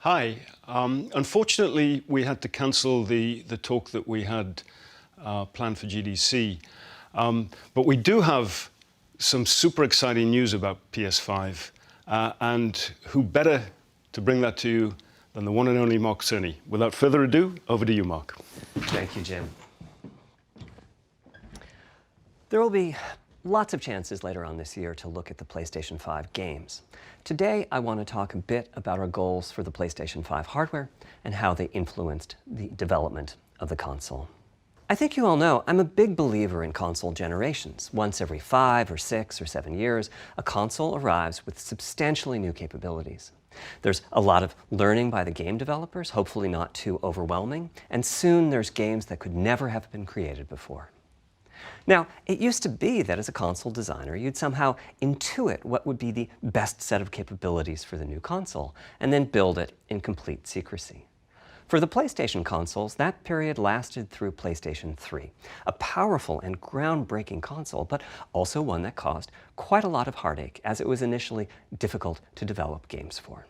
Hi. Unfortunately, we had to cancel the talk that we had planned for GDC. But we do have some super exciting news about PS5. And who better to bring that to you than the one and only Mark Cerny. Without further ado, over to you, Mark. Thank you, Jim. There will be lots of chances later on this year to look at the PlayStation 5 games. Today, I want to talk a bit about our goals for the PlayStation 5 hardware and how they influenced the development of the console. I think you all know I'm a big believer in console generations. Once every 5 or 6 or 7 years, a console arrives with substantially new capabilities. There's a lot of learning by the game developers, hopefully not too overwhelming, and soon there's games that could never have been created before. Now, it used to be that as a console designer, you'd somehow intuit what would be the best set of capabilities for the new console, and then build it in complete secrecy. For the PlayStation consoles, that period lasted through PlayStation 3, a powerful and groundbreaking console, but also one that caused quite a lot of heartache, as it was initially difficult to develop games for.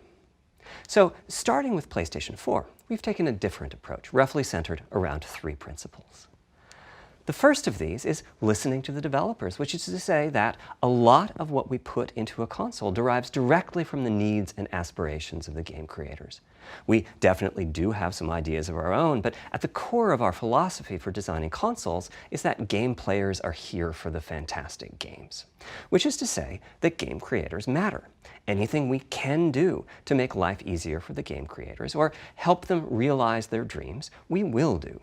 So, starting with PlayStation 4, we've taken a different approach, roughly centered around 3 principles. The first of these is listening to the developers, which is to say that a lot of what we put into a console derives directly from the needs and aspirations of the game creators. We definitely do have some ideas of our own, but at the core of our philosophy for designing consoles is that game players are here for the fantastic games. Which is to say that game creators matter. Anything we can do to make life easier for the game creators or help them realize their dreams, we will do.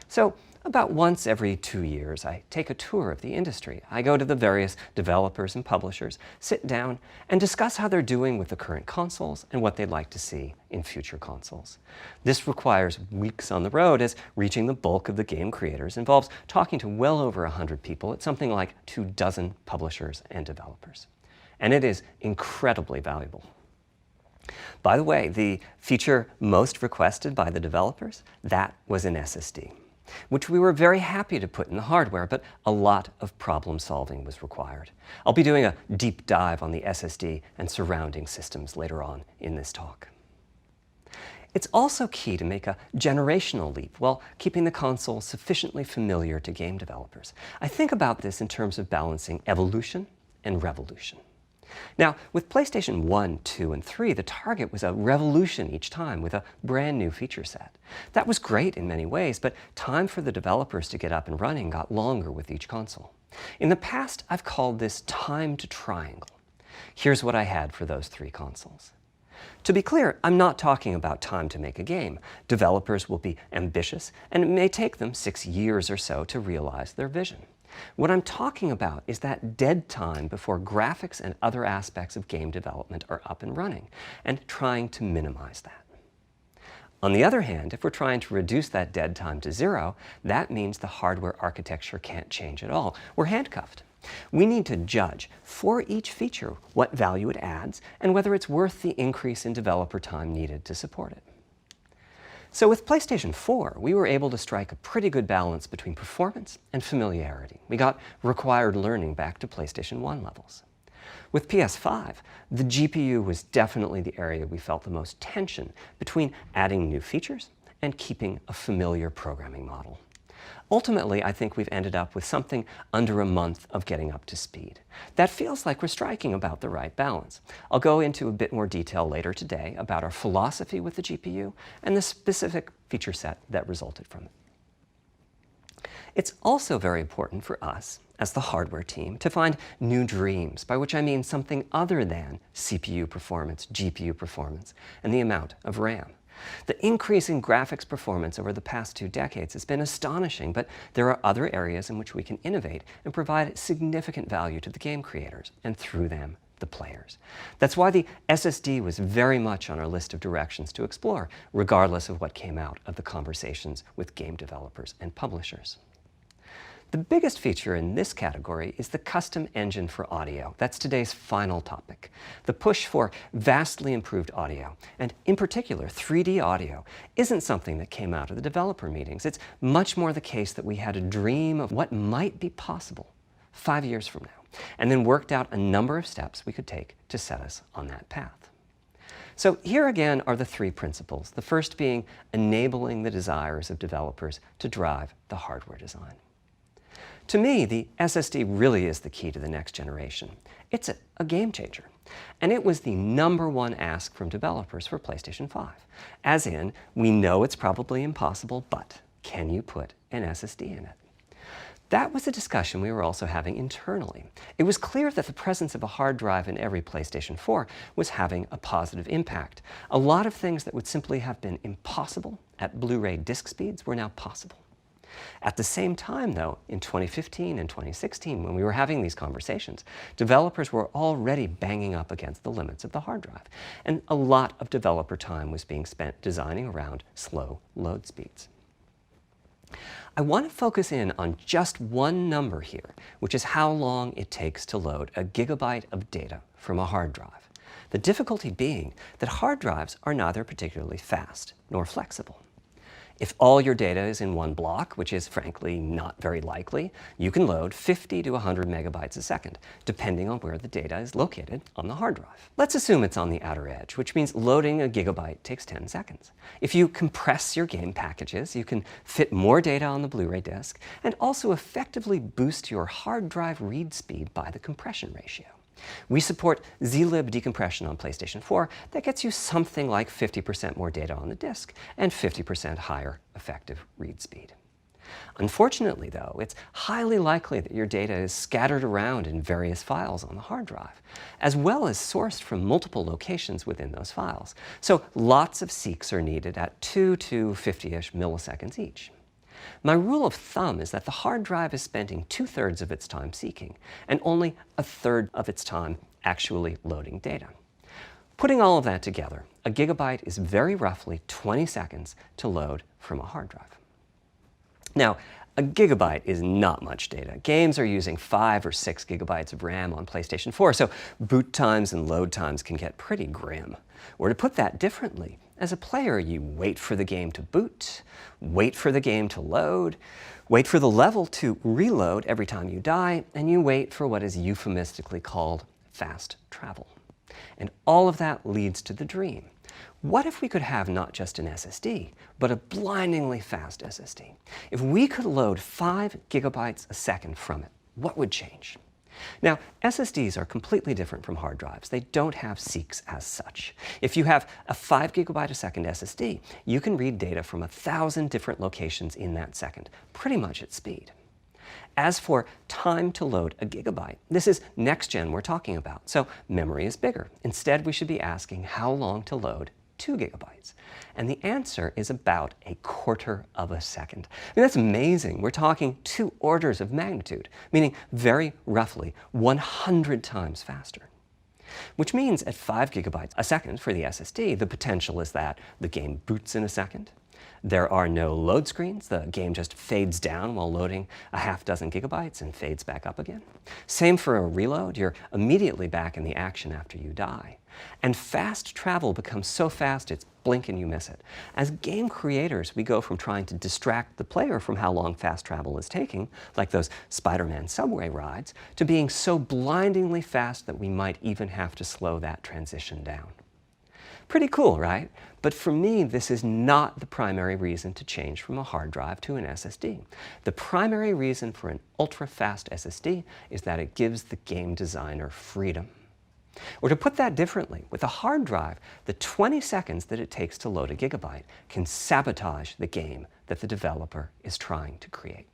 So, about once every 2 years, I take a tour of the industry. I go to the various developers and publishers, sit down, and discuss how they're doing with the current consoles and what they'd like to see in future consoles. This requires weeks on the road, as reaching the bulk of the game creators involves talking to well over 100 people at something like 24 publishers and developers. And it is incredibly valuable. By the way, the feature most requested by the developers, that was an SSD, which we were very happy to put in the hardware, but a lot of problem solving was required. I'll be doing a deep dive on the SSD and surrounding systems later on in this talk. It's also key to make a generational leap while keeping the console sufficiently familiar to game developers. I think about this in terms of balancing evolution and revolution. Now, with PlayStation 1, 2, and 3, the target was a revolution each time with a brand new feature set. That was great in many ways, but time for the developers to get up and running got longer with each console. In the past, I've called this time to triangle. Here's what I had for those 3 consoles. To be clear, I'm not talking about time to make a game. Developers will be ambitious, and it may take them 6 years or so to realize their vision. What I'm talking about is that dead time before graphics and other aspects of game development are up and running, and trying to minimize that. On the other hand, if we're trying to reduce that dead time to 0, that means the hardware architecture can't change at all. We're handcuffed. We need to judge for each feature what value it adds and whether it's worth the increase in developer time needed to support it. So with PlayStation 4, we were able to strike a pretty good balance between performance and familiarity. We got required learning back to PlayStation 1 levels. With PS5, the GPU was definitely the area we felt the most tension between adding new features and keeping a familiar programming model. Ultimately, I think we've ended up with something under a month of getting up to speed. That feels like we're striking about the right balance. I'll go into a bit more detail later today about our philosophy with the GPU and the specific feature set that resulted from it. It's also very important for us, as the hardware team, to find new dreams, by which I mean something other than CPU performance, GPU performance, and the amount of RAM. The increase in graphics performance over the past 2 decades has been astonishing, but there are other areas in which we can innovate and provide significant value to the game creators, and through them, the players. That's why the SSD was very much on our list of directions to explore, regardless of what came out of the conversations with game developers and publishers. The biggest feature in this category is the custom engine for audio. That's today's final topic. The push for vastly improved audio, and in particular 3D audio, isn't something that came out of the developer meetings. It's much more the case that we had a dream of what might be possible 5 years from now, and then worked out a number of steps we could take to set us on that path. So here again are the three principles, the first being enabling the desires of developers to drive the hardware design. To me, the SSD really is the key to the next generation. It's a game changer. And it was the #1 ask from developers for PlayStation 5. As in, we know it's probably impossible, but can you put an SSD in it? That was a discussion we were also having internally. It was clear that the presence of a hard drive in every PlayStation 4 was having a positive impact. A lot of things that would simply have been impossible at Blu-ray disc speeds were now possible. At the same time, though, in 2015 and 2016, when we were having these conversations, developers were already banging up against the limits of the hard drive, and a lot of developer time was being spent designing around slow load speeds. I want to focus in on just one number here, which is how long it takes to load a gigabyte of data from a hard drive. The difficulty being that hard drives are neither particularly fast nor flexible. If all your data is in one block, which is frankly not very likely, you can load 50 to 100 megabytes a second, depending on where the data is located on the hard drive. Let's assume it's on the outer edge, which means loading a gigabyte takes 10 seconds. If you compress your game packages, you can fit more data on the Blu-ray disc and also effectively boost your hard drive read speed by the compression ratio. We support zlib decompression on PlayStation 4 that gets you something like 50% more data on the disk and 50% higher effective read speed. Unfortunately, though, it's highly likely that your data is scattered around in various files on the hard drive, as well as sourced from multiple locations within those files. So lots of seeks are needed at 2 to 50-ish milliseconds each. My rule of thumb is that the hard drive is spending 2/3 of its time seeking and only 1/3 of its time actually loading data. Putting all of that together, a gigabyte is very roughly 20 seconds to load from a hard drive. Now, a gigabyte is not much data. Games are using 5 or 6 gigabytes of RAM on PlayStation 4, so boot times and load times can get pretty grim. Or to put that differently, as a player, you wait for the game to boot, wait for the game to load, wait for the level to reload every time you die, and you wait for what is euphemistically called fast travel. And all of that leads to the dream. What if we could have not just an SSD, but a blindingly fast SSD? If we could load 5 gigabytes a second from it, what would change? Now, SSDs are completely different from hard drives. They don't have seeks as such. If you have a 5 gigabyte a second SSD, you can read data from 1,000 different locations in that second, pretty much at speed. As for time to load a gigabyte, this is next gen we're talking about, so memory is bigger. Instead, we should be asking how long to load 2 gigabytes. And the answer is about 1/4 of a second. I mean, that's amazing. We're talking 2 orders of magnitude, meaning very roughly 100 times faster. Which means at 5 gigabytes a second for the SSD, the potential is that the game boots in a second. There are no load screens. The game just fades down while loading a half dozen gigabytes and fades back up again. Same for a reload. You're immediately back in the action after you die. And fast travel becomes so fast it's blink and you miss it. As game creators, we go from trying to distract the player from how long fast travel is taking, like those Spider-Man subway rides, to being so blindingly fast that we might even have to slow that transition down. Pretty cool, right? But for me, this is not the primary reason to change from a hard drive to an SSD. The primary reason for an ultra-fast SSD is that it gives the game designer freedom. Or to put that differently, with a hard drive, the 20 seconds that it takes to load a gigabyte can sabotage the game that the developer is trying to create.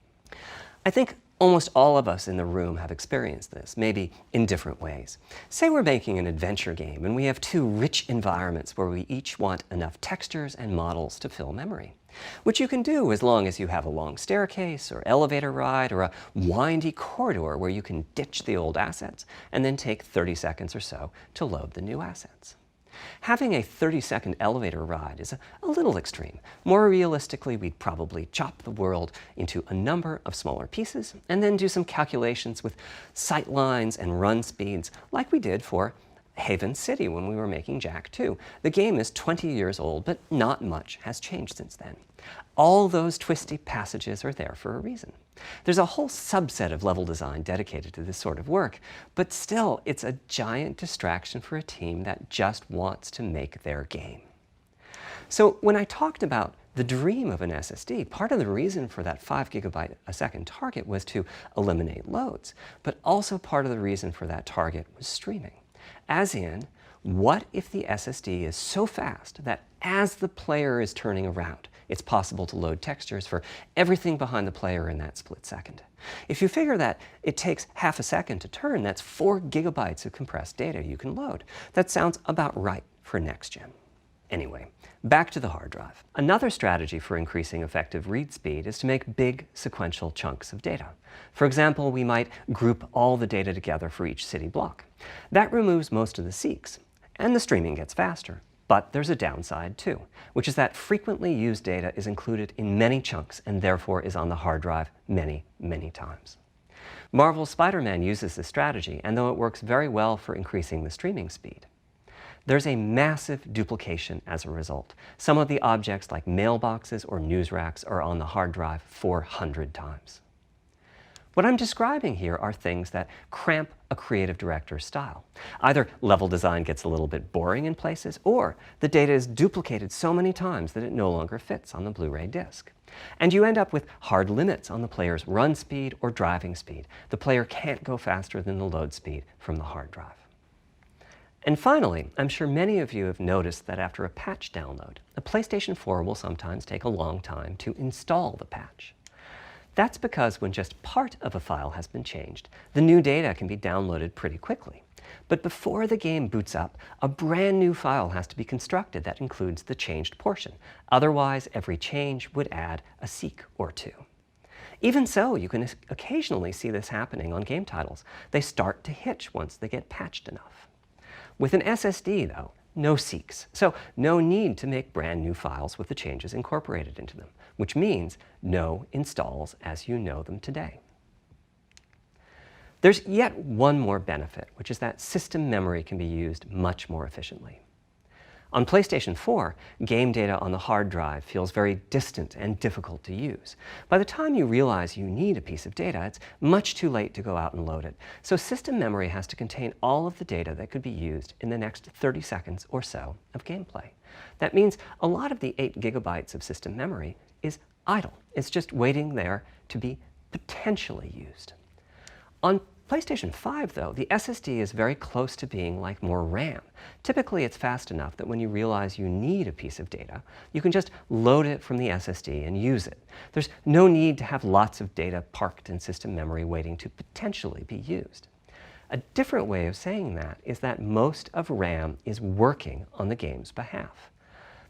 I think almost all of us in the room have experienced this, maybe in different ways. Say we're making an adventure game and we have 2 rich environments where we each want enough textures and models to fill memory, which you can do as long as you have a long staircase or elevator ride or a windy corridor where you can ditch the old assets and then take 30 seconds or so to load the new assets. Having a 30-second elevator ride is a little extreme. More realistically, we'd probably chop the world into a number of smaller pieces and then do some calculations with sight lines and run speeds like we did for Haven City when we were making Jak 2. The game is 20 years old, but not much has changed since then. All those twisty passages are there for a reason. There's a whole subset of level design dedicated to this sort of work, but still, it's a giant distraction for a team that just wants to make their game. So when I talked about the dream of an SSD, part of the reason for that 5 GB a second target was to eliminate loads, but also part of the reason for that target was streaming. As in, what if the SSD is so fast that as the player is turning around, it's possible to load textures for everything behind the player in that split second? If you figure that it takes half a second to turn, that's 4 GB of compressed data you can load. That sounds about right for next gen. Anyway, back to the hard drive. Another strategy for increasing effective read speed is to make big sequential chunks of data. For example, we might group all the data together for each city block. That removes most of the seeks, and the streaming gets faster. But there's a downside too, which is that frequently used data is included in many chunks and therefore is on the hard drive many, many times. Marvel's Spider-Man uses this strategy, and though it works very well for increasing the streaming speed, there's a massive duplication as a result. Some of the objects like mailboxes or news racks are on the hard drive 400 times. What I'm describing here are things that cramp a creative director's style. Either level design gets a little bit boring in places, or the data is duplicated so many times that it no longer fits on the Blu-ray disc. And you end up with hard limits on the player's run speed or driving speed. The player can't go faster than the load speed from the hard drive. And finally, I'm sure many of you have noticed that after a patch download, a PlayStation 4 will sometimes take a long time to install the patch. That's because when just part of a file has been changed, the new data can be downloaded pretty quickly. But before the game boots up, a brand new file has to be constructed that includes the changed portion. Otherwise, every change would add a seek or two. Even so, you can occasionally see this happening on game titles. They start to hitch once they get patched enough. With an SSD, though, no seeks, so no need to make brand new files with the changes incorporated into them, which means no installs as you know them today. There's yet one more benefit, which is that system memory can be used much more efficiently. On PlayStation 4, game data on the hard drive feels very distant and difficult to use. By the time you realize you need a piece of data, it's much too late to go out and load it. So system memory has to contain all of the data that could be used in the next 30 seconds or so of gameplay. That means a lot of the 8 GB of system memory is idle. It's just waiting there to be potentially used. On PlayStation 5, though, the SSD is very close to being like more RAM. Typically, it's fast enough that when you realize you need a piece of data, you can just load it from the SSD and use it. There's no need to have lots of data parked in system memory waiting to potentially be used. A different way of saying that is that most of RAM is working on the game's behalf.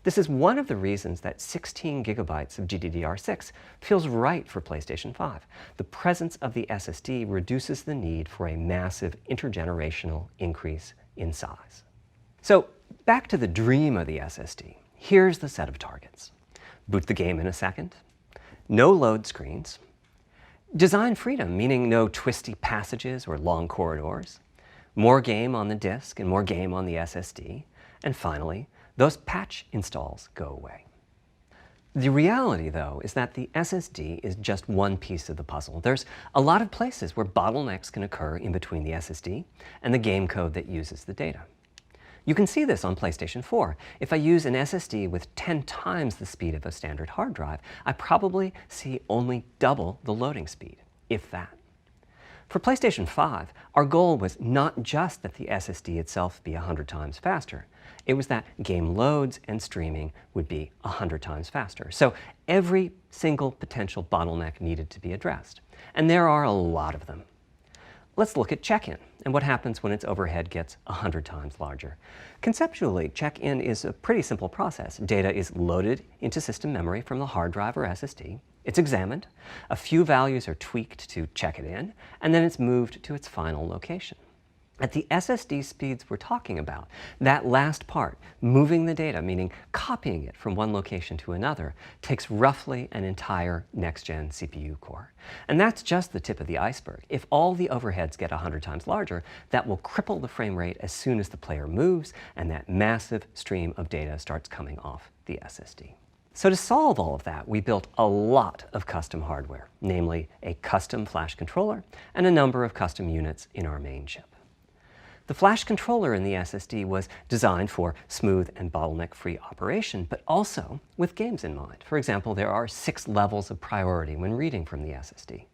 This is one of the reasons that 16 GB of GDDR6 feels right for PlayStation 5. The presence of the SSD reduces the need for a massive intergenerational increase in size. So back to the dream of the SSD. Here's the set of targets. Boot the game in a second. No load screens. Design freedom, meaning no twisty passages or long corridors. More game on the disk and more game on the SSD. And finally, those patch installs go away. The reality, though, is that the SSD is just one piece of the puzzle. There's a lot of places where bottlenecks can occur in between the SSD and the game code that uses the data. You can see this on PlayStation 4. If I use an SSD with 10 times the speed of a standard hard drive, I probably see only double the loading speed, if that. For PlayStation 5, our goal was not just that the SSD itself be 100 times faster. It was that game loads and streaming would be 100 times faster. So every single potential bottleneck needed to be addressed. And there are a lot of them. Let's look at check-in and what happens when its overhead gets 100 times larger. Conceptually, check-in is a pretty simple process. Data is loaded into system memory from the hard drive or SSD. It's examined, a few values are tweaked to check it in, and then it's moved to its final location. At the SSD speeds we're talking about, that last part, moving the data, meaning copying it from one location to another, takes roughly an entire next-gen CPU core. And that's just the tip of the iceberg. If all the overheads get 100 times larger, that will cripple the frame rate as soon as the player moves and that massive stream of data starts coming off the SSD. So to solve all of that, we built a lot of custom hardware, namely a custom flash controller and a number of custom units in our main chip. The flash controller in the SSD was designed for smooth and bottleneck-free operation, but also with games in mind. For example, there are 6 levels of priority when reading from the SSD.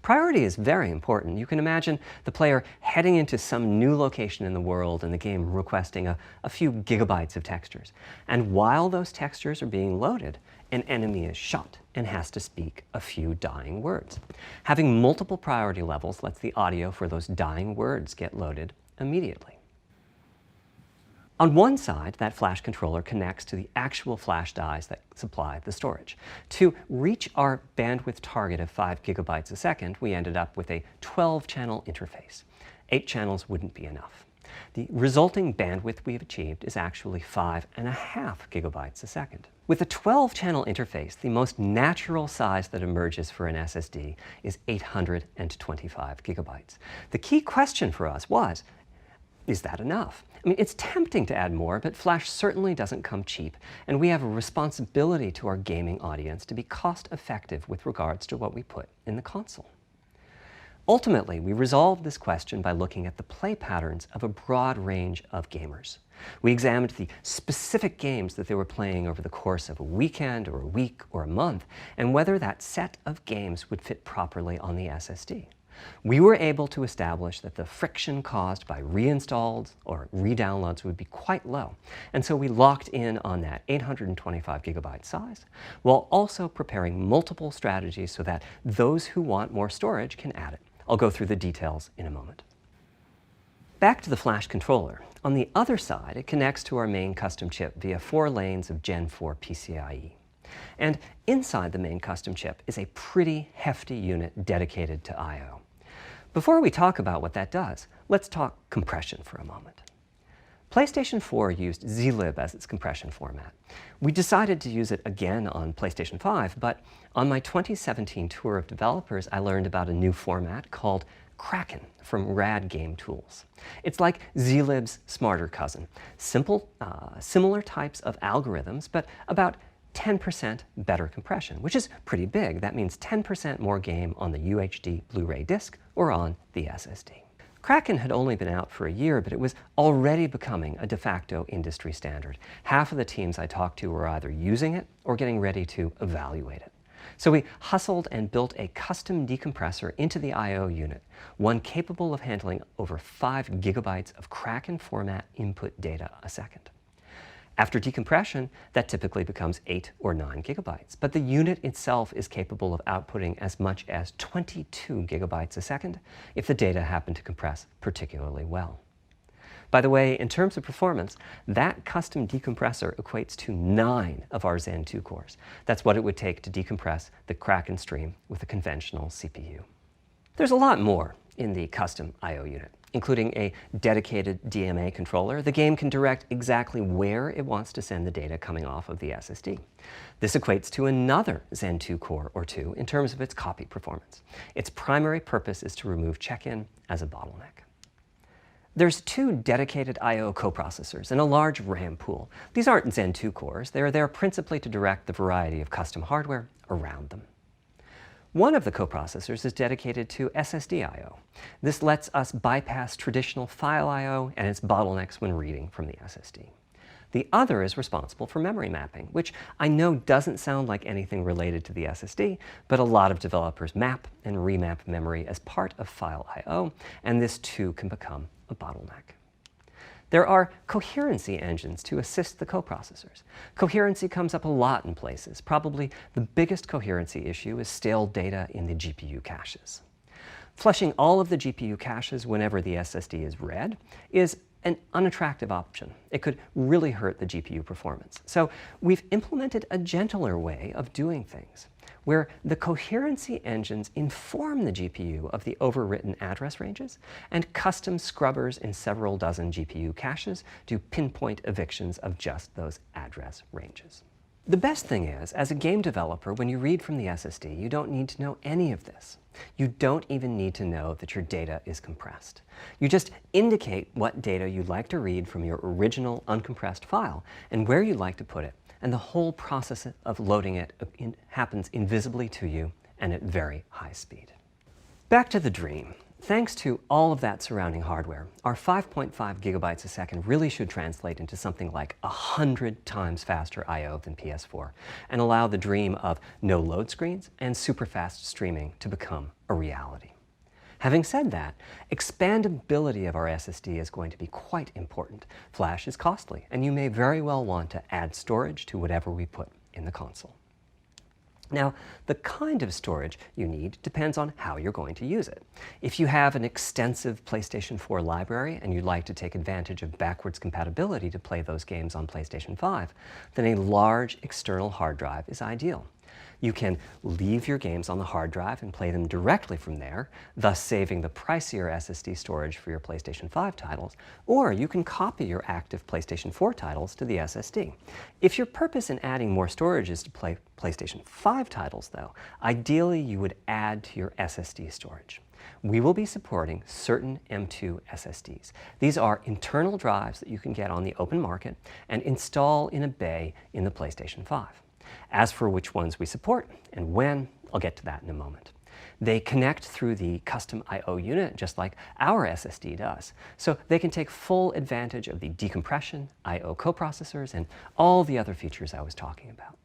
Priority is very important. You can imagine the player heading into some new location in the world and the game requesting a few gigabytes of textures. And while those textures are being loaded, an enemy is shot and has to speak a few dying words. Having multiple priority levels lets the audio for those dying words get loaded immediately. On one side, that flash controller connects to the actual flash dies that supply the storage. To reach our bandwidth target of 5 gigabytes a second, we ended up with a 12-channel interface. 8 channels wouldn't be enough. The resulting bandwidth we've achieved is actually 5.5 gigabytes a second. With a 12-channel interface, the most natural size that emerges for an SSD is 825 gigabytes. The key question for us was, is that enough? I mean, it's tempting to add more, but flash certainly doesn't come cheap, and we have a responsibility to our gaming audience to be cost-effective with regards to what we put in the console. Ultimately, we resolved this question by looking at the play patterns of a broad range of gamers. We examined the specific games that they were playing over the course of a weekend or a week or a month, and whether that set of games would fit properly on the SSD. We were able to establish that the friction caused by reinstalls or redownloads would be quite low, and so we locked in on that 825 gigabyte size, while also preparing multiple strategies so that those who want more storage can add it. I'll go through the details in a moment. Back to the flash controller. On the other side, it connects to our main custom chip via 4 lanes of Gen 4 PCIe. And inside the main custom chip is a pretty hefty unit dedicated to I/O. Before we talk about what that does, let's talk compression for a moment. PlayStation 4 used zlib as its compression format. We decided to use it again on PlayStation 5, but on my 2017 tour of developers, I learned about a new format called Kraken from Rad Game Tools. It's like zlib's smarter cousin. Simple, similar types of algorithms, but about 10% better compression, which is pretty big. That means 10% more game on the UHD Blu-ray disc or on the SSD. Kraken had only been out for a year, but it was already becoming a de facto industry standard. Half of the teams I talked to were either using it or getting ready to evaluate it. So we hustled and built a custom decompressor into the I/O unit, one capable of handling over 5 gigabytes of Kraken format input data a second. After decompression, that typically becomes 8 or 9 gigabytes, but the unit itself is capable of outputting as much as 22 gigabytes a second if the data happen to compress particularly well. By the way, in terms of performance, that custom decompressor equates to 9 of our Zen 2 cores. That's what it would take to decompress the Kraken stream with a conventional CPU. There's a lot more in the custom I/O unit, including a dedicated DMA controller. The game can direct exactly where it wants to send the data coming off of the SSD. This equates to another Zen 2 core or 2 in terms of its copy performance. Its primary purpose is to remove check-in as a bottleneck. There's 2 dedicated I/O coprocessors and a large RAM pool. These aren't Zen 2 cores. They're there principally to direct the variety of custom hardware around them. One of the coprocessors is dedicated to SSD I/O. This lets us bypass traditional file I/O and its bottlenecks when reading from the SSD. The other is responsible for memory mapping, which I know doesn't sound like anything related to the SSD, but a lot of developers map and remap memory as part of file I/O, and this too can become a bottleneck. There are coherency engines to assist the coprocessors. Coherency comes up a lot in places. Probably the biggest coherency issue is stale data in the GPU caches. Flushing all of the GPU caches whenever the SSD is read is an unattractive option. It could really hurt the GPU performance. So we've implemented a gentler way of doing things, where the coherency engines inform the GPU of the overwritten address ranges, and custom scrubbers in several dozen GPU caches do pinpoint evictions of just those address ranges. The best thing is, as a game developer, when you read from the SSD, you don't need to know any of this. You don't even need to know that your data is compressed. You just indicate what data you'd like to read from your original uncompressed file and where you'd like to put it, and the whole process of loading it happens invisibly to you and at very high speed. Back to the dream. Thanks to all of that surrounding hardware, our 5.5 gigabytes a second really should translate into something like 100 times faster I/O than PS4 and allow the dream of no load screens and super fast streaming to become a reality. Having said that, expandability of our SSD is going to be quite important. Flash is costly, and you may very well want to add storage to whatever we put in the console. Now, the kind of storage you need depends on how you're going to use it. If you have an extensive PlayStation 4 library and you'd like to take advantage of backwards compatibility to play those games on PlayStation 5, then a large external hard drive is ideal. You can leave your games on the hard drive and play them directly from there, thus saving the pricier SSD storage for your PlayStation 5 titles, or you can copy your active PlayStation 4 titles to the SSD. If your purpose in adding more storage is to play PlayStation 5 titles, though, ideally you would add to your SSD storage. We will be supporting certain M2 SSDs. These are internal drives that you can get on the open market and install in a bay in the PlayStation 5. As for which ones we support and when, I'll get to that in a moment. They connect through the custom I/O unit just like our SSD does, so they can take full advantage of the decompression, I/O coprocessors, and all the other features I was talking about.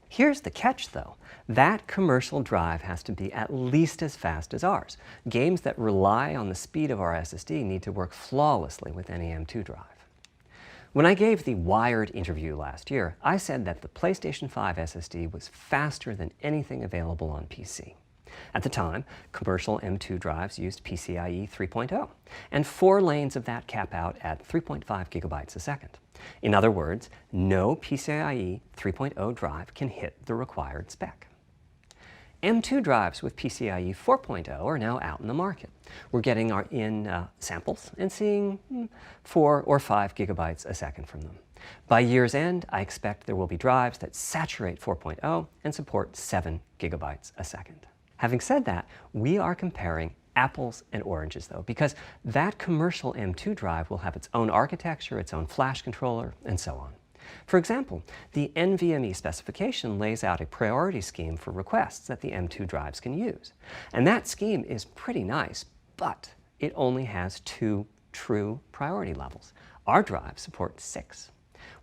Here's the catch, though. That commercial drive has to be at least as fast as ours. Games that rely on the speed of our SSD need to work flawlessly with any M2 drive. When I gave the Wired interview last year, I said that the PlayStation 5 SSD was faster than anything available on PC. At the time, commercial M2 drives used PCIe 3.0, and 4 lanes of that cap out at 3.5 gigabytes a second. In other words, no PCIe 3.0 drive can hit the required spec. M2 drives with PCIe 4.0 are now out in the market. We're getting samples and seeing 4 or 5 gigabytes a second from them. By year's end, I expect there will be drives that saturate 4.0 and support 7 gigabytes a second. Having said that, we are comparing apples and oranges, though, because that commercial M2 drive will have its own architecture, its own flash controller, and so on. For example, the NVMe specification lays out a priority scheme for requests that the M2 drives can use. And that scheme is pretty nice, but it only has 2 true priority levels. Our drive supports 6.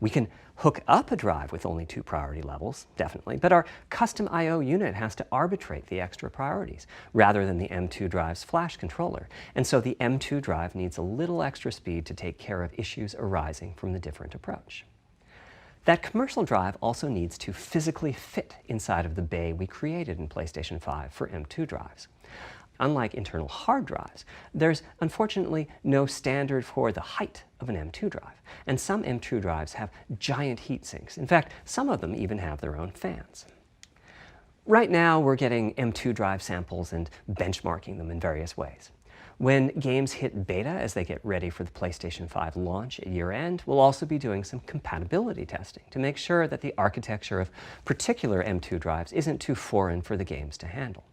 We can hook up a drive with only 2 priority levels, definitely, but our custom I/O unit has to arbitrate the extra priorities rather than the M2 drive's flash controller. And so the M2 drive needs a little extra speed to take care of issues arising from the different approach. That commercial drive also needs to physically fit inside of the bay we created in PlayStation 5 for M2 drives. Unlike internal hard drives, there's unfortunately no standard for the height of an M2 drive, and some M2 drives have giant heat sinks. In fact, some of them even have their own fans. Right now, we're getting M2 drive samples and benchmarking them in various ways. When games hit beta as they get ready for the PlayStation 5 launch at year-end, we'll also be doing some compatibility testing to make sure that the architecture of particular M2 drives isn't too foreign for the games to handle.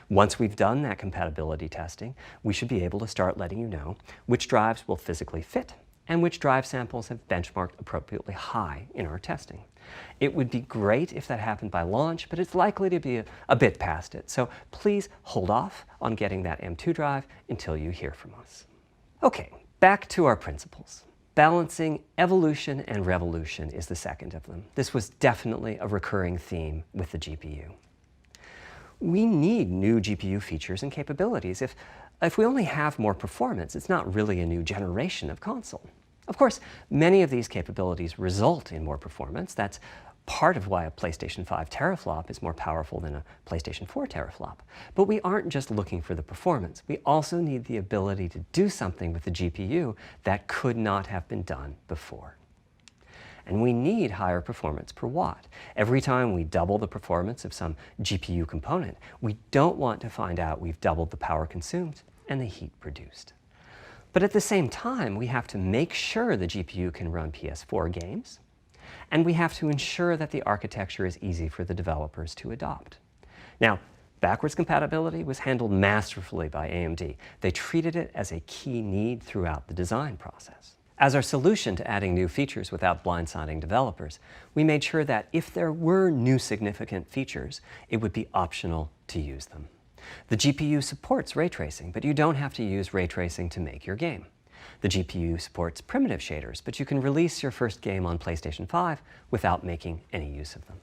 Once we've done that compatibility testing, we should be able to start letting you know which drives will physically fit and which drive samples have benchmarked appropriately high in our testing. It would be great if that happened by launch, but it's likely to be a bit past it, so please hold off on getting that M2 drive until you hear from us. Okay, back to our principles. Balancing evolution and revolution is the second of them. This was definitely a recurring theme with the GPU. We need new GPU features and capabilities. If we only have more performance, it's not really a new generation of console. Of course, many of these capabilities result in more performance. That's part of why a PlayStation 5 teraflop is more powerful than a PlayStation 4 teraflop. But we aren't just looking for the performance. We also need the ability to do something with the GPU that could not have been done before. And we need higher performance per watt. Every time we double the performance of some GPU component, we don't want to find out we've doubled the power consumed and the heat produced. But at the same time, we have to make sure the GPU can run PS4 games, and we have to ensure that the architecture is easy for the developers to adopt. Now, backwards compatibility was handled masterfully by AMD. They treated it as a key need throughout the design process. As our solution to adding new features without blindsiding developers, we made sure that if there were new significant features, it would be optional to use them. The GPU supports ray tracing, but you don't have to use ray tracing to make your game. The GPU supports primitive shaders, but you can release your first game on PlayStation 5 without making any use of them.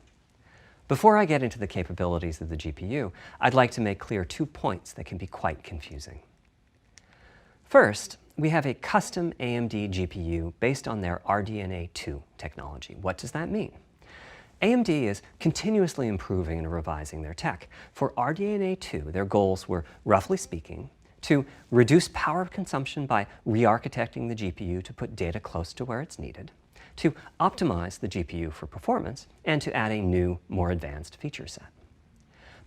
Before I get into the capabilities of the GPU, I'd like to make clear 2 points that can be quite confusing. First, we have a custom AMD GPU based on their RDNA 2 technology. What does that mean? AMD is continuously improving and revising their tech. For RDNA 2, their goals were, roughly speaking, to reduce power consumption by re-architecting the GPU to put data close to where it's needed, to optimize the GPU for performance, and to add a new, more advanced feature set.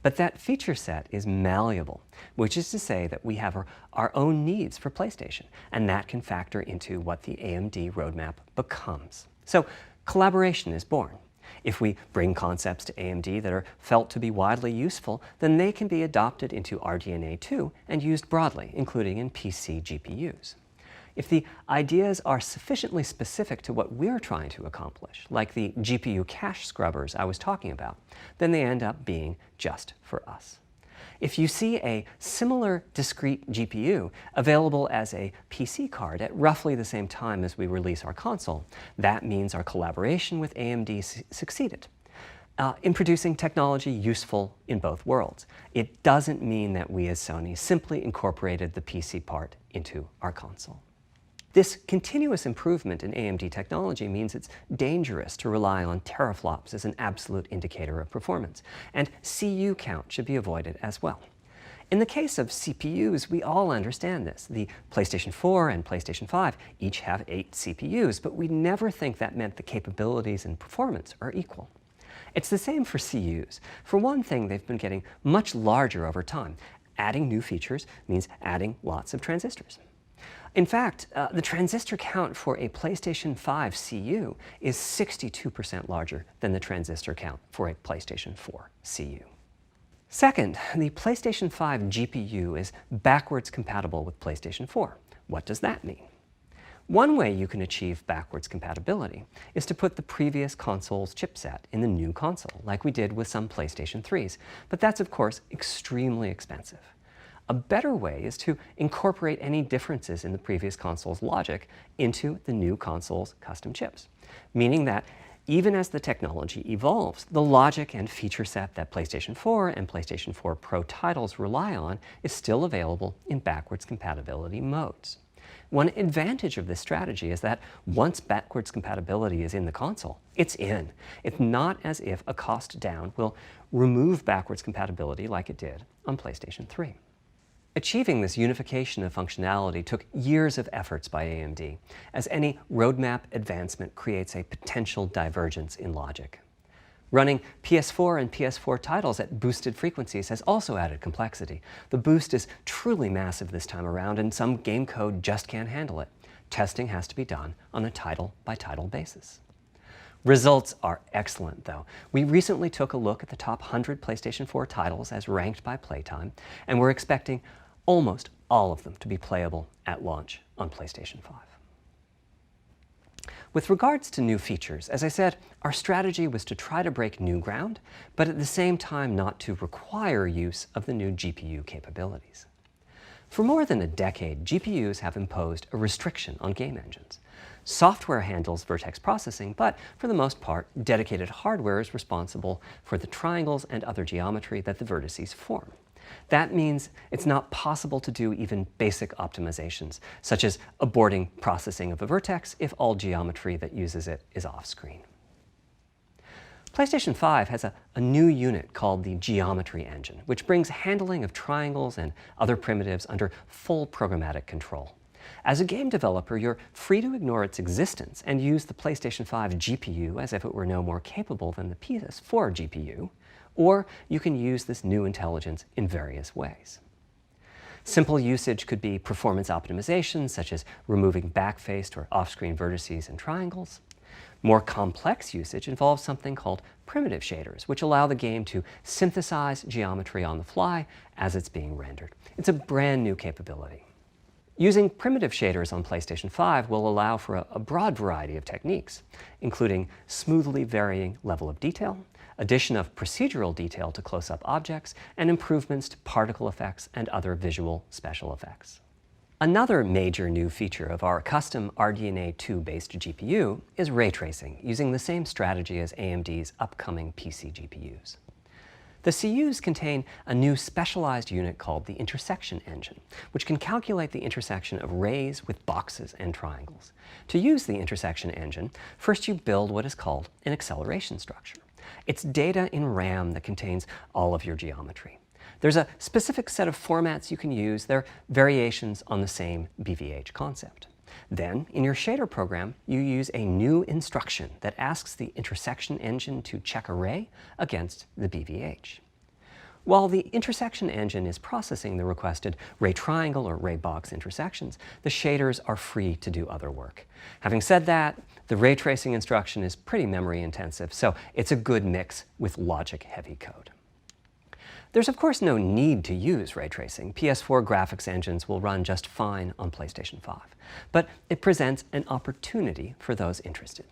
But that feature set is malleable, which is to say that we have our own needs for PlayStation, and that can factor into what the AMD roadmap becomes. So collaboration is born. If we bring concepts to AMD that are felt to be widely useful, then they can be adopted into RDNA 2 and used broadly, including in PC GPUs. If the ideas are sufficiently specific to what we're trying to accomplish, like the GPU cache scrubbers I was talking about, then they end up being just for us. If you see a similar discrete GPU available as a PC card at roughly the same time as we release our console, that means our collaboration with AMD succeeded in producing technology useful in both worlds. It doesn't mean that we as Sony simply incorporated the PC part into our console. This continuous improvement in AMD technology means it's dangerous to rely on teraflops as an absolute indicator of performance, and CU count should be avoided as well. In the case of CPUs, we all understand this. The PlayStation 4 and PlayStation 5 each have 8 CPUs, but we never think that meant the capabilities and performance are equal. It's the same for CUs. For one thing, they've been getting much larger over time. Adding new features means adding lots of transistors. In fact, the transistor count for a PlayStation 5 CU is 62% larger than the transistor count for a PlayStation 4 CU. Second, the PlayStation 5 GPU is backwards compatible with PlayStation 4. What does that mean? One way you can achieve backwards compatibility is to put the previous console's chipset in the new console, like we did with some PlayStation 3s, but that's of course extremely expensive. A better way is to incorporate any differences in the previous console's logic into the new console's custom chips, meaning that even as the technology evolves, the logic and feature set that PlayStation 4 and PlayStation 4 Pro titles rely on is still available in backwards compatibility modes. One advantage of this strategy is that once backwards compatibility is in the console, it's in. It's not as if a cost down will remove backwards compatibility like it did on PlayStation 3. Achieving this unification of functionality took years of efforts by AMD, as any roadmap advancement creates a potential divergence in logic. Running PS4 and PS4 titles at boosted frequencies has also added complexity. The boost is truly massive this time around, and some game code just can't handle it. Testing has to be done on a title-by-title basis. Results are excellent, though. We recently took a look at the top 100 PlayStation 4 titles as ranked by playtime, and we're expecting almost all of them to be playable at launch on PlayStation 5. With regards to new features, as I said, our strategy was to try to break new ground, but at the same time not to require use of the new GPU capabilities. For more than a decade, GPUs have imposed a restriction on game engines. Software handles vertex processing, but for the most part, dedicated hardware is responsible for the triangles and other geometry that the vertices form. That means it's not possible to do even basic optimizations, such as aborting processing of a vertex if all geometry that uses it is off-screen. PlayStation 5 has a new unit called the Geometry Engine, which brings handling of triangles and other primitives under full programmatic control. As a game developer, you're free to ignore its existence and use the PlayStation 5 GPU as if it were no more capable than the PS4 GPU, or you can use this new intelligence in various ways. Simple usage could be performance optimization, such as removing backfaced or off-screen vertices and triangles. More complex usage involves something called primitive shaders, which allow the game to synthesize geometry on the fly as it's being rendered. It's a brand new capability. Using primitive shaders on PlayStation 5 will allow for a broad variety of techniques, including smoothly varying level of detail, addition of procedural detail to close-up objects, and improvements to particle effects and other visual special effects. Another major new feature of our custom RDNA 2-based GPU is ray tracing, using the same strategy as AMD's upcoming PC GPUs. The CUs contain a new specialized unit called the intersection engine, which can calculate the intersection of rays with boxes and triangles. To use the intersection engine, first you build what is called an acceleration structure. It's data in RAM that contains all of your geometry. There's a specific set of formats you can use. They're variations on the same BVH concept. Then, in your shader program, you use a new instruction that asks the intersection engine to check a ray against the BVH. While the intersection engine is processing the requested ray triangle or ray box intersections, the shaders are free to do other work. Having said that, the ray tracing instruction is pretty memory intensive, so it's a good mix with logic-heavy code. There's of course no need to use ray tracing. PS4 graphics engines will run just fine on PlayStation 5. But it presents an opportunity for those interested.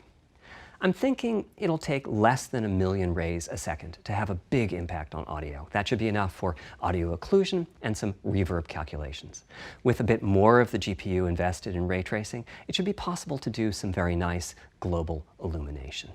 I'm thinking it'll take less than 1 million rays a second to have a big impact on audio. That should be enough for audio occlusion and some reverb calculations. With a bit more of the GPU invested in ray tracing, it should be possible to do some very nice global illumination.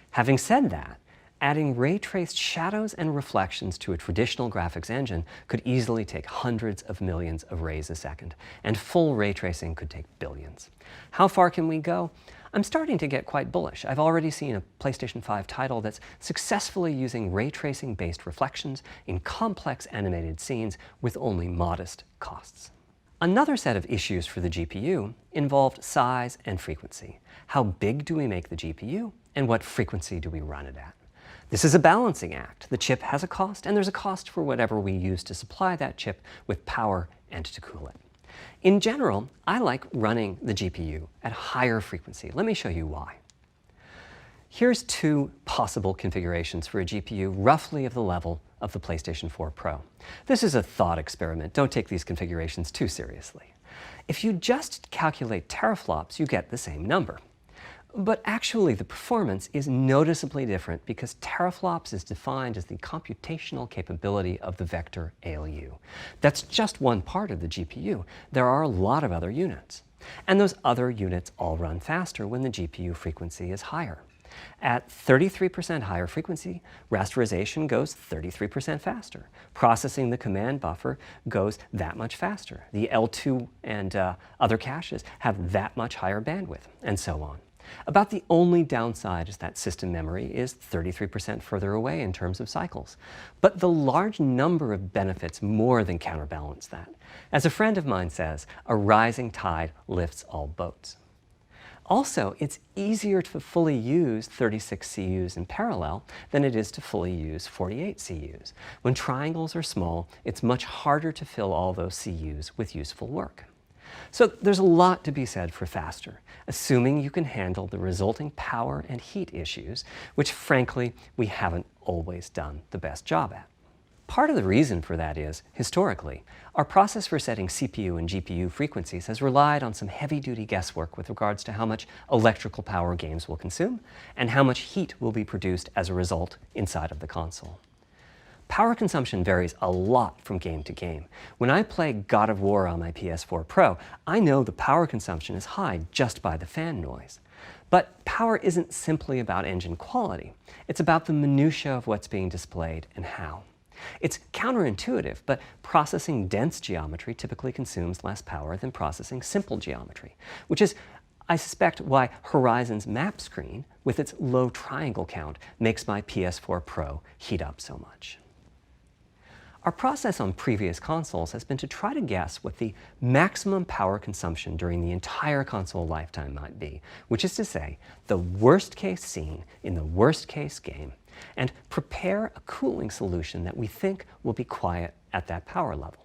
Having said that, adding ray-traced shadows and reflections to a traditional graphics engine could easily take hundreds of millions of rays a second, and full ray tracing could take billions. How far can we go? I'm starting to get quite bullish. I've already seen a PlayStation 5 title that's successfully using ray tracing-based reflections in complex animated scenes with only modest costs. Another set of issues for the GPU involved size and frequency. How big do we make the GPU, and what frequency do we run it at? This is a balancing act. The chip has a cost, and there's a cost for whatever we use to supply that chip with power and to cool it. In general, I like running the GPU at higher frequency. Let me show you why. Here's 2 possible configurations for a GPU roughly of the level of the PlayStation 4 Pro. This is a thought experiment. Don't take these configurations too seriously. If you just calculate teraflops, you get the same number. But actually, the performance is noticeably different because teraflops is defined as the computational capability of the vector ALU. That's just one part of the GPU. There are a lot of other units. And those other units all run faster when the GPU frequency is higher. At 33% higher frequency, rasterization goes 33% faster. Processing the command buffer goes that much faster. The L2 and other caches have that much higher bandwidth, and so on. About the only downside is that system memory is 33% further away in terms of cycles. But the large number of benefits more than counterbalance that. As a friend of mine says, a rising tide lifts all boats. Also, it's easier to fully use 36 CUs in parallel than it is to fully use 48 CUs. When triangles are small, it's much harder to fill all those CUs with useful work. So there's a lot to be said for faster, assuming you can handle the resulting power and heat issues, which frankly, we haven't always done the best job at. Part of the reason for that is, historically, our process for setting CPU and GPU frequencies has relied on some heavy-duty guesswork with regards to how much electrical power games will consume and how much heat will be produced as a result inside of the console. Power consumption varies a lot from game to game. When I play God of War on my PS4 Pro, I know the power consumption is high just by the fan noise. But power isn't simply about engine quality. It's about the minutiae of what's being displayed and how. It's counterintuitive, but processing dense geometry typically consumes less power than processing simple geometry, which is I suspect why Horizon's map screen, with its low triangle count, makes my PS4 Pro heat up so much. Our process on previous consoles has been to try to guess what the maximum power consumption during the entire console lifetime might be, which is to say, the worst case scene in the worst case game, and prepare a cooling solution that we think will be quiet at that power level.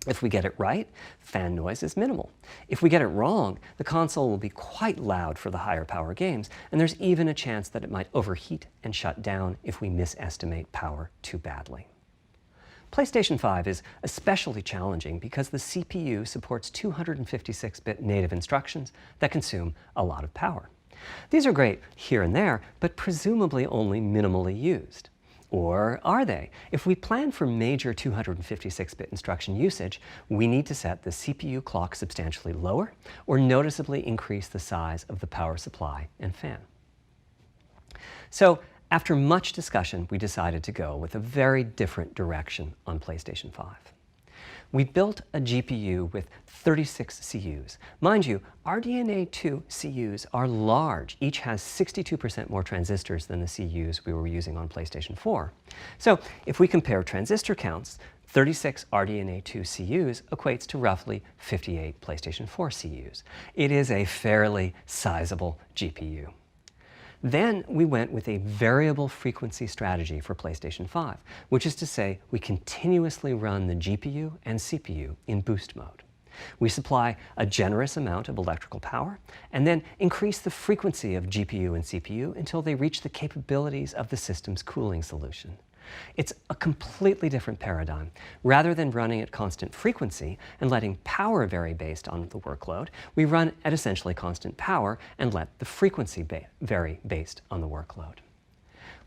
If we get it right, fan noise is minimal. If we get it wrong, the console will be quite loud for the higher power games, and there's even a chance that it might overheat and shut down if we misestimate power too badly. PlayStation 5 is especially challenging because the CPU supports 256-bit native instructions that consume a lot of power. These are great here and there, but presumably only minimally used. Or are they? If we plan for major 256-bit instruction usage, we need to set the CPU clock substantially lower or noticeably increase the size of the power supply and fan. So, after much discussion, we decided to go with a very different direction on PlayStation 5. We built a GPU with 36 CUs. Mind you, RDNA 2 CUs are large. Each has 62% more transistors than the CUs we were using on PlayStation 4. So if we compare transistor counts, 36 RDNA 2 CUs equates to roughly 58 PlayStation 4 CUs. It is a fairly sizable GPU. Then we went with a variable frequency strategy for PlayStation 5, which is to say we continuously run the GPU and CPU in boost mode. We supply a generous amount of electrical power and then increase the frequency of GPU and CPU until they reach the capabilities of the system's cooling solution. It's a completely different paradigm. Rather than running at constant frequency and letting power vary based on the workload, we run at essentially constant power and let the frequency vary based on the workload.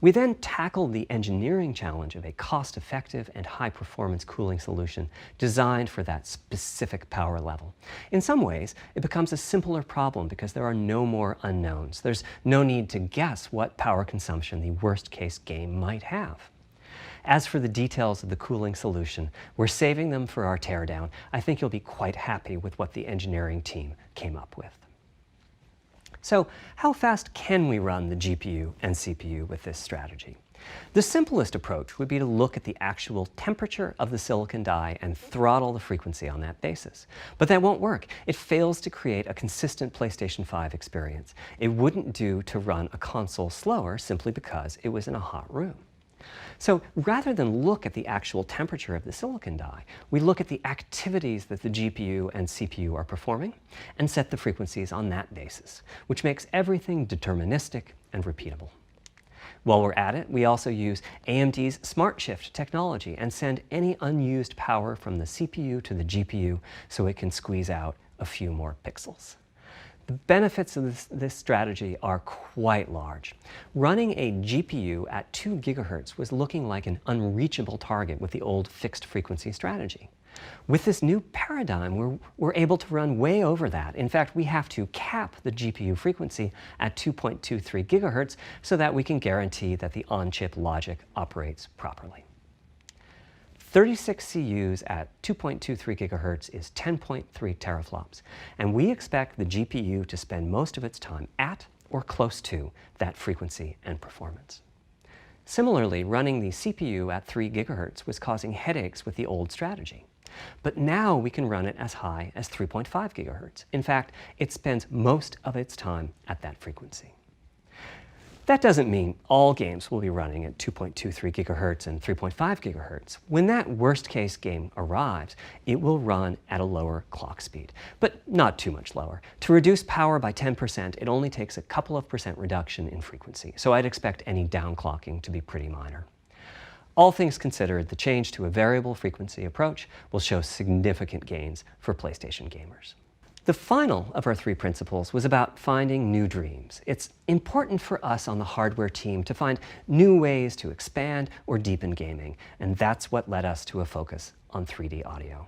We then tackled the engineering challenge of a cost-effective and high-performance cooling solution designed for that specific power level. In some ways, it becomes a simpler problem because there are no more unknowns. There's no need to guess what power consumption the worst-case game might have. As for the details of the cooling solution, we're saving them for our teardown. I think you'll be quite happy with what the engineering team came up with. So, how fast can we run the GPU and CPU with this strategy? The simplest approach would be to look at the actual temperature of the silicon die and throttle the frequency on that basis. But that won't work. It fails to create a consistent PlayStation 5 experience. It wouldn't do to run a console slower simply because it was in a hot room. So rather than look at the actual temperature of the silicon die, we look at the activities that the GPU and CPU are performing and set the frequencies on that basis, which makes everything deterministic and repeatable. While we're at it, we also use AMD's Smart Shift technology and send any unused power from the CPU to the GPU so it can squeeze out a few more pixels. The benefits of this strategy are quite large. Running a GPU at 2 GHz was looking like an unreachable target with the old fixed frequency strategy. With this new paradigm, we're able to run way over that. In fact, we have to cap the GPU frequency at 2.23 GHz so that we can guarantee that the on-chip logic operates properly. 36 CUs at 2.23 GHz is 10.3 teraflops, and we expect the GPU to spend most of its time at or close to that frequency and performance. Similarly, running the CPU at 3 GHz was causing headaches with the old strategy. But now we can run it as high as 3.5 GHz. In fact, it spends most of its time at that frequency. That doesn't mean all games will be running at 2.23 GHz and 3.5 GHz. When that worst-case game arrives, it will run at a lower clock speed, but not too much lower. To reduce power by 10%, it only takes a couple of percent reduction in frequency, so I'd expect any downclocking to be pretty minor. All things considered, the change to a variable frequency approach will show significant gains for PlayStation gamers. The final of our 3 principles was about finding new dreams. It's important for us on the hardware team to find new ways to expand or deepen gaming, and that's what led us to a focus on 3D audio.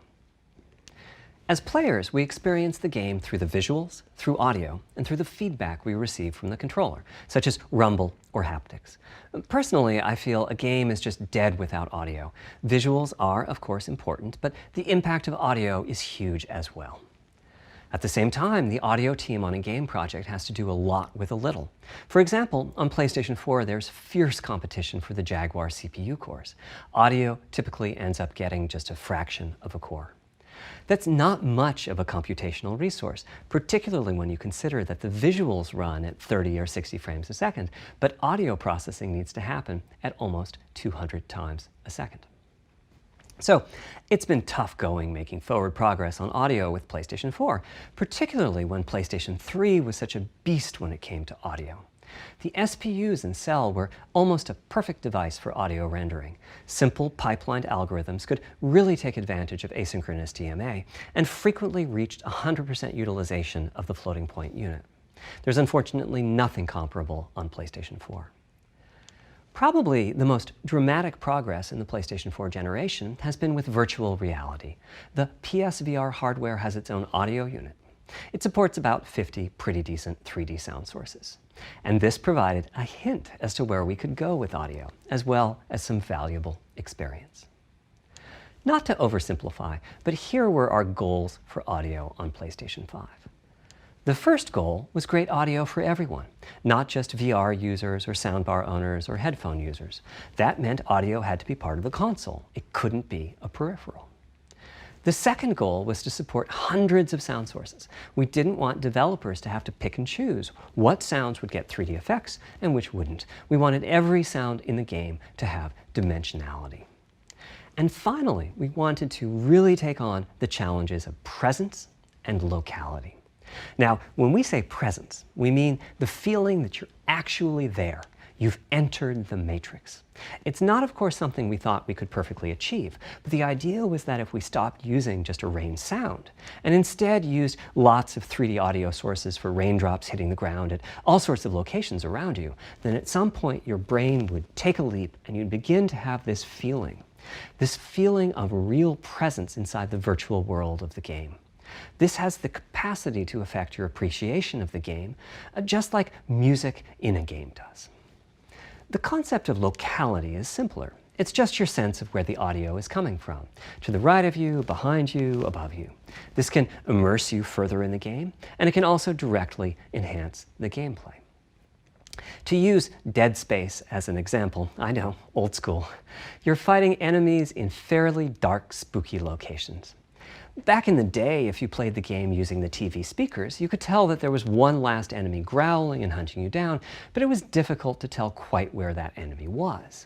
As players, we experience the game through the visuals, through audio, and through the feedback we receive from the controller, such as rumble or haptics. Personally, I feel a game is just dead without audio. Visuals are, of course, important, but the impact of audio is huge as well. At the same time, the audio team on a game project has to do a lot with a little. For example, on PlayStation 4, there's fierce competition for the Jaguar CPU cores. Audio typically ends up getting just a fraction of a core. That's not much of a computational resource, particularly when you consider that the visuals run at 30 or 60 frames a second, but audio processing needs to happen at almost 200 times a second. So it's been tough going making forward progress on audio with PlayStation 4, particularly when PlayStation 3 was such a beast when it came to audio. The SPUs in Cell were almost a perfect device for audio rendering. Simple pipelined algorithms could really take advantage of asynchronous DMA and frequently reached 100% utilization of the floating point unit. There's unfortunately nothing comparable on PlayStation 4. Probably the most dramatic progress in the PlayStation 4 generation has been with virtual reality. The PSVR hardware has its own audio unit. It supports about 50 pretty decent 3D sound sources. And this provided a hint as to where we could go with audio, as well as some valuable experience. Not to oversimplify, but here were our goals for audio on PlayStation 5. The first goal was great audio for everyone, not just VR users or soundbar owners or headphone users. That meant audio had to be part of the console. It couldn't be a peripheral. The second goal was to support hundreds of sound sources. We didn't want developers to have to pick and choose what sounds would get 3D effects and which wouldn't. We wanted every sound in the game to have dimensionality. And finally, we wanted to really take on the challenges of presence and locality. Now, when we say presence, we mean the feeling that you're actually there. You've entered the matrix. It's not, of course, something we thought we could perfectly achieve, but the idea was that if we stopped using just a rain sound and instead used lots of 3D audio sources for raindrops hitting the ground at all sorts of locations around you, then at some point your brain would take a leap and you'd begin to have this feeling of real presence inside the virtual world of the game. This has the capacity to affect your appreciation of the game, just like music in a game does. The concept of locality is simpler. It's just your sense of where the audio is coming from, to the right of you, behind you, above you. This can immerse you further in the game, and it can also directly enhance the gameplay. To use Dead Space as an example, I know, old school, you're fighting enemies in fairly dark, spooky locations. Back in the day, if you played the game using the TV speakers, you could tell that there was one last enemy growling and hunting you down, but it was difficult to tell quite where that enemy was.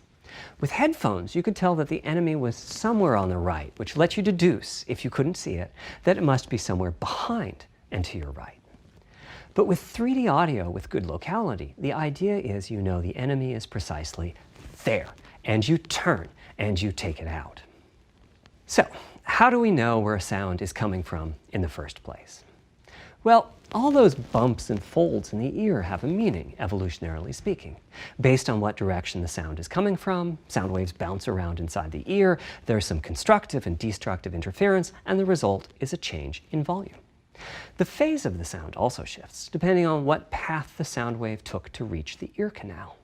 With headphones, you could tell that the enemy was somewhere on the right, which let you deduce, if you couldn't see it, that it must be somewhere behind and to your right. But with 3D audio with good locality, the idea is you know the enemy is precisely there, and you turn and you take it out. So, how do we know where a sound is coming from in the first place? Well, all those bumps and folds in the ear have a meaning, evolutionarily speaking. Based on what direction the sound is coming from, sound waves bounce around inside the ear, there's some constructive and destructive interference, and the result is a change in volume. The phase of the sound also shifts, depending on what path the sound wave took to reach the ear canal.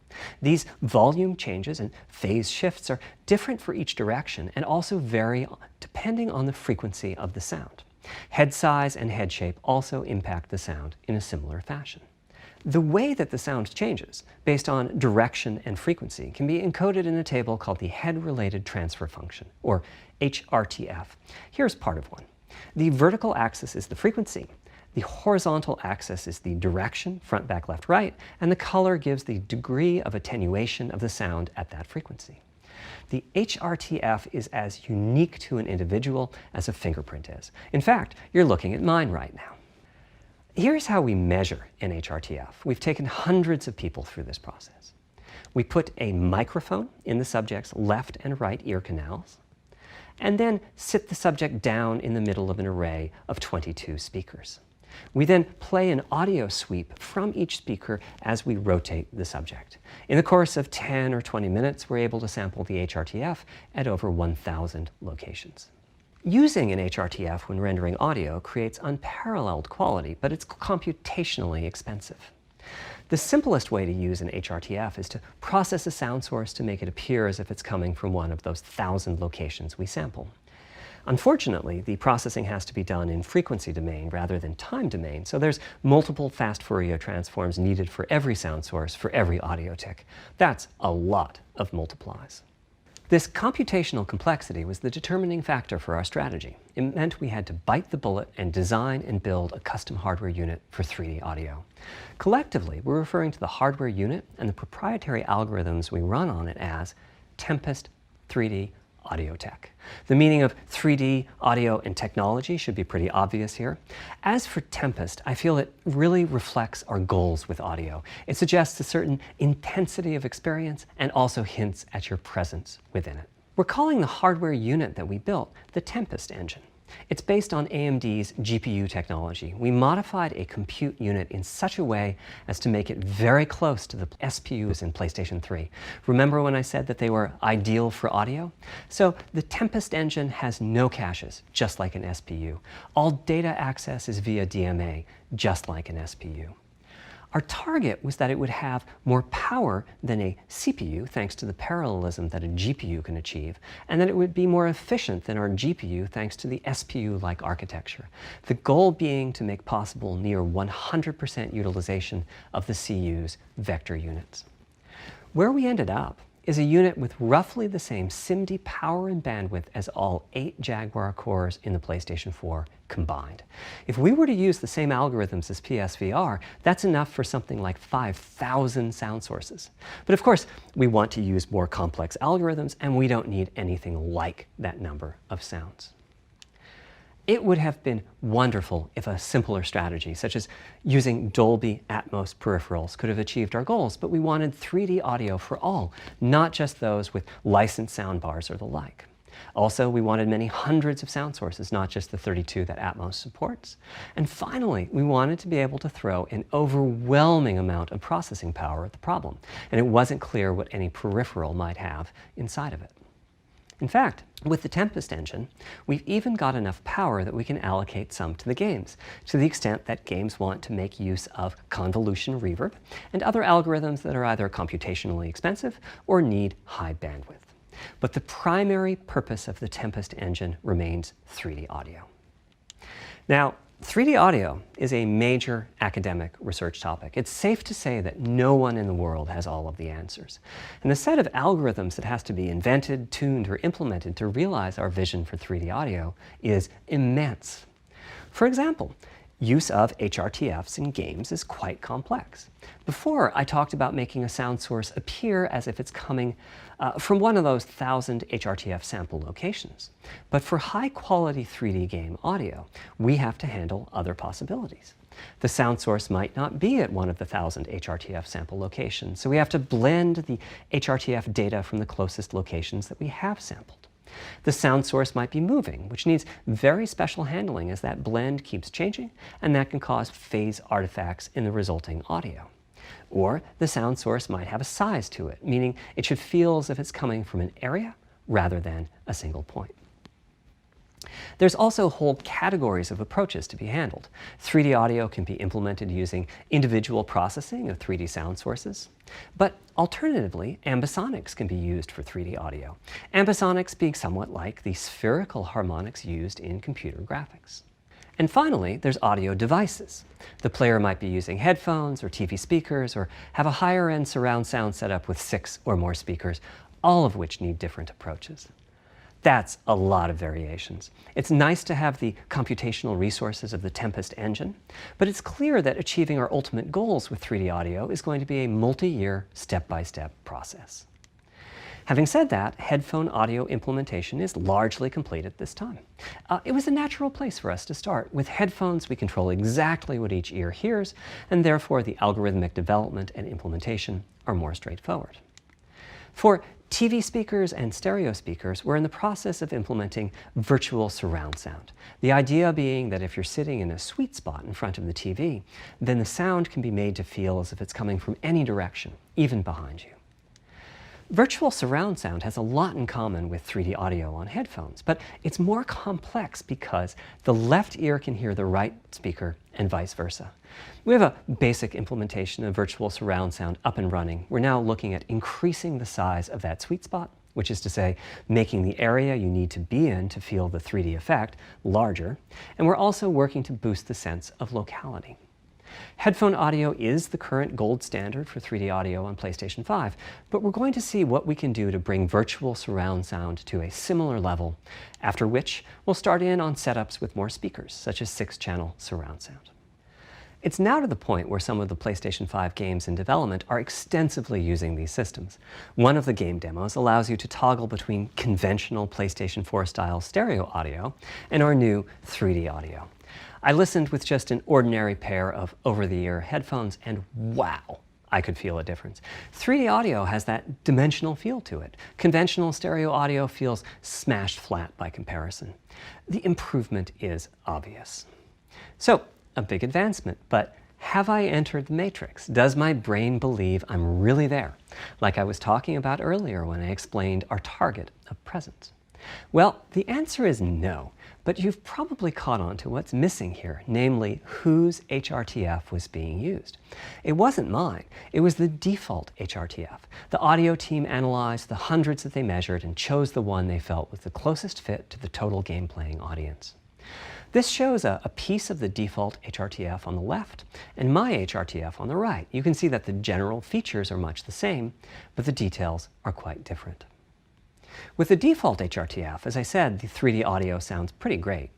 These volume changes and phase shifts are different for each direction and also vary depending on the frequency of the sound. Head size and head shape also impact the sound in a similar fashion. The way that the sound changes, based on direction and frequency, can be encoded in a table called the Head-Related Transfer Function, or HRTF. Here's part of one. The vertical axis is the frequency. The horizontal axis is the direction, front, back, left, right, and the color gives the degree of attenuation of the sound at that frequency. The HRTF is as unique to an individual as a fingerprint is. In fact, you're looking at mine right now. Here's how we measure an HRTF. We've taken hundreds of people through this process. We put a microphone in the subject's left and right ear canals, and then sit the subject down in the middle of an array of 22 speakers. We then play an audio sweep from each speaker as we rotate the subject. In the course of 10 or 20 minutes, we're able to sample the HRTF at over 1,000 locations. Using an HRTF when rendering audio creates unparalleled quality, but it's computationally expensive. The simplest way to use an HRTF is to process a sound source to make it appear as if it's coming from one of those 1,000 locations we sample. Unfortunately, the processing has to be done in frequency domain rather than time domain, so there's multiple fast Fourier transforms needed for every sound source for every audio tick. That's a lot of multiplies. This computational complexity was the determining factor for our strategy. It meant we had to bite the bullet and design and build a custom hardware unit for 3D audio. Collectively, we're referring to the hardware unit and the proprietary algorithms we run on it as Tempest 3D Audio Tech. The meaning of 3D audio and technology should be pretty obvious here. As for Tempest, I feel it really reflects our goals with audio. It suggests a certain intensity of experience and also hints at your presence within it. We're calling the hardware unit that we built the Tempest engine. It's based on AMD's GPU technology. We modified a compute unit in such a way as to make it very close to the SPUs in PlayStation 3. Remember when I said that they were ideal for audio? So the Tempest engine has no caches, just like an SPU. All data access is via DMA, just like an SPU. Our target was that it would have more power than a CPU, thanks to the parallelism that a GPU can achieve, and that it would be more efficient than our GPU, thanks to the SPU-like architecture. The goal being to make possible near 100% utilization of the CU's vector units. Where we ended up is a unit with roughly the same SIMD power and bandwidth as all 8 Jaguar cores in the PlayStation 4 combined. If we were to use the same algorithms as PSVR, that's enough for something like 5,000 sound sources. But of course, we want to use more complex algorithms, and we don't need anything like that number of sounds. It would have been wonderful if a simpler strategy, such as using Dolby Atmos peripherals, could have achieved our goals, but we wanted 3D audio for all, not just those with licensed soundbars or the like. Also, we wanted many hundreds of sound sources, not just the 32 that Atmos supports. And finally, we wanted to be able to throw an overwhelming amount of processing power at the problem, and it wasn't clear what any peripheral might have inside of it. In fact, with the Tempest engine, we've even got enough power that we can allocate some to the games, to the extent that games want to make use of convolution reverb and other algorithms that are either computationally expensive or need high bandwidth. But the primary purpose of the Tempest engine remains 3D audio. Now, 3D audio is a major academic research topic. It's safe to say that no one in the world has all of the answers. And the set of algorithms that has to be invented, tuned, or implemented to realize our vision for 3D audio is immense. For example, use of HRTFs in games is quite complex. Before, I talked about making a sound source appear as if it's coming from one of those 1,000 HRTF sample locations. But for high-quality 3D game audio, we have to handle other possibilities. The sound source might not be at one of the 1,000 HRTF sample locations, so we have to blend the HRTF data from the closest locations that we have sampled. The sound source might be moving, which needs very special handling as that blend keeps changing, and that can cause phase artifacts in the resulting audio. Or the sound source might have a size to it, meaning it should feel as if it's coming from an area rather than a single point. There's also whole categories of approaches to be handled. 3D audio can be implemented using individual processing of 3D sound sources. But alternatively, ambisonics can be used for 3D audio. Ambisonics being somewhat like the spherical harmonics used in computer graphics. And finally, there's audio devices. The player might be using headphones or TV speakers or have a higher-end surround sound setup with 6 or more speakers, all of which need different approaches. That's a lot of variations. It's nice to have the computational resources of the Tempest engine, but it's clear that achieving our ultimate goals with 3D audio is going to be a multi-year, step-by-step process. Having said that, headphone audio implementation is largely complete at this time. It was a natural place for us to start. With headphones, we control exactly what each ear hears, and therefore the algorithmic development and implementation are more straightforward. For TV speakers and stereo speakers, we're in the process of implementing virtual surround sound. The idea being that if you're sitting in a sweet spot in front of the TV, then the sound can be made to feel as if it's coming from any direction, even behind you. Virtual surround sound has a lot in common with 3D audio on headphones, but it's more complex because the left ear can hear the right speaker and vice versa. We have a basic implementation of virtual surround sound up and running. We're now looking at increasing the size of that sweet spot which is to say, making the area you need to be in to feel the 3D effect larger, and we're also working to boost the sense of locality. Headphone audio is the current gold standard for 3D audio on PlayStation 5, but we're going to see what we can do to bring virtual surround sound to a similar level, after which we'll start in on setups with more speakers, such as 6-channel surround sound. It's now to the point where some of the PlayStation 5 games in development are extensively using these systems. One of the game demos allows you to toggle between conventional PlayStation 4 style stereo audio and our new 3D audio. I listened with just an ordinary pair of over-the-ear headphones, and wow, I could feel a difference. 3D audio has that dimensional feel to it. Conventional stereo audio feels smashed flat by comparison. The improvement is obvious. So, a big advancement, but have I entered the matrix? Does my brain believe I'm really there, like I was talking about earlier when I explained our target of presence? Well, the answer is no, but you've probably caught on to what's missing here, namely whose HRTF was being used. It wasn't mine, it was the default HRTF. The audio team analyzed the hundreds that they measured and chose the one they felt was the closest fit to the total game-playing audience. This shows a piece of the default HRTF on the left and my HRTF on the right. You can see that the general features are much the same, but the details are quite different. With the default HRTF, as I said, the 3D audio sounds pretty great.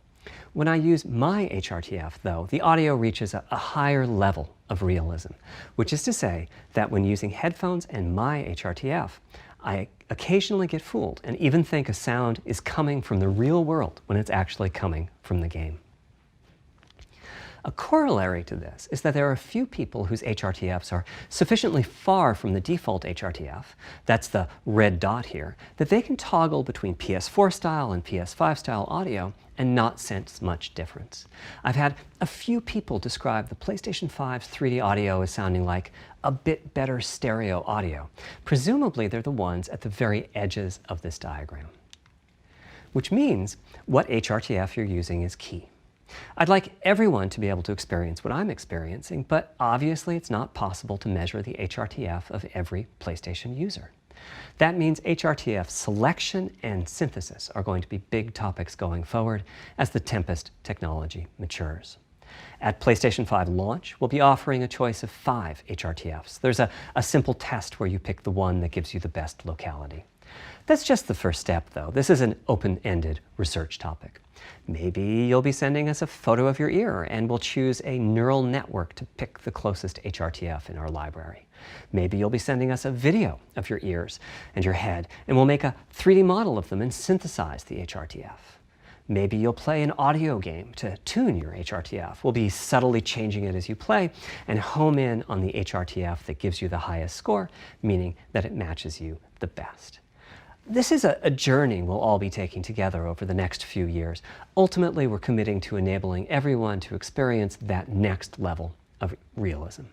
When I use my HRTF, though, the audio reaches a higher level of realism, which is to say that when using headphones and my HRTF, I occasionally get fooled and even think a sound is coming from the real world when it's actually coming from the game. A corollary to this is that there are a few people whose HRTFs are sufficiently far from the default HRTF, that's the red dot here, that they can toggle between PS4 style and PS5 style audio and not sense much difference. I've had a few people describe the PlayStation 5's 3D audio as sounding like a bit better stereo audio. Presumably they're the ones at the very edges of this diagram. Which means what HRTF you're using is key. I'd like everyone to be able to experience what I'm experiencing, but obviously it's not possible to measure the HRTF of every PlayStation user. That means HRTF selection and synthesis are going to be big topics going forward as the Tempest technology matures. At PlayStation 5 launch, we'll be offering a choice of 5 HRTFs. There's a simple test where you pick the one that gives you the best locality. That's just the first step, though. This is an open-ended research topic. Maybe you'll be sending us a photo of your ear, and we'll choose a neural network to pick the closest HRTF in our library. Maybe you'll be sending us a video of your ears and your head, and we'll make a 3D model of them and synthesize the HRTF. Maybe you'll play an audio game to tune your HRTF. We'll be subtly changing it as you play and home in on the HRTF that gives you the highest score, meaning that it matches you the best. This is a journey we'll all be taking together over the next few years. Ultimately, we're committing to enabling everyone to experience that next level of realism.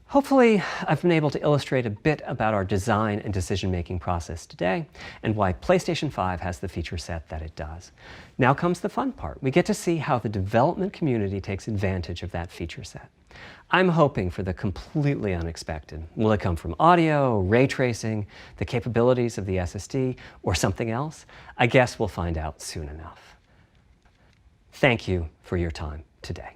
Hopefully, I've been able to illustrate a bit about our design and decision-making process today and why PlayStation 5 has the feature set that it does. Now comes the fun part. We get to see how the development community takes advantage of that feature set. I'm hoping for the completely unexpected. Will it come from audio, ray tracing, the capabilities of the SSD, or something else? I guess we'll find out soon enough. Thank you for your time today.